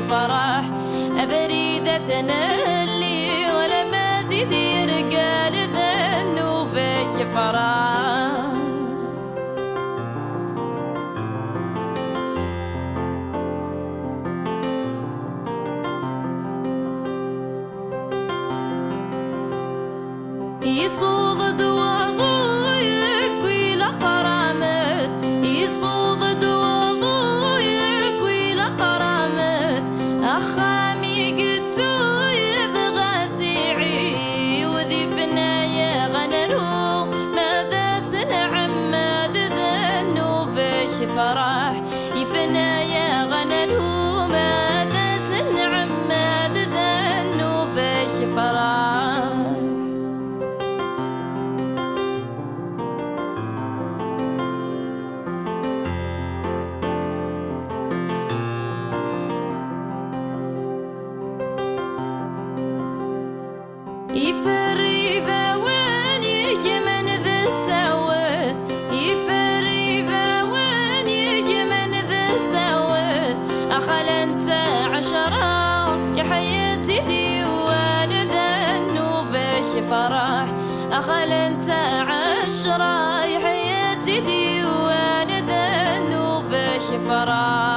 فرح بريدتنا اللي ولا ما تدير قال ذنو فيك فرح يصوض دواضويك ويلا قرامت يصوض دواضويك ويلا قرامت أخامي قلتو يبغى سيعي وذي فنايا غنلو ماذا سنعم ماذا ذنو فيش فرح يفنايا غنلو ماذا سنعم ماذا ذنو فيش فرح يفري بواني من ذا السواد يفري بواني من ذا السواد أخل أنت عشرة يا حياتي ديوان ذنو فيش فرح أخل أنت عشرة يا حياتي ديوان ذنو فيش فرح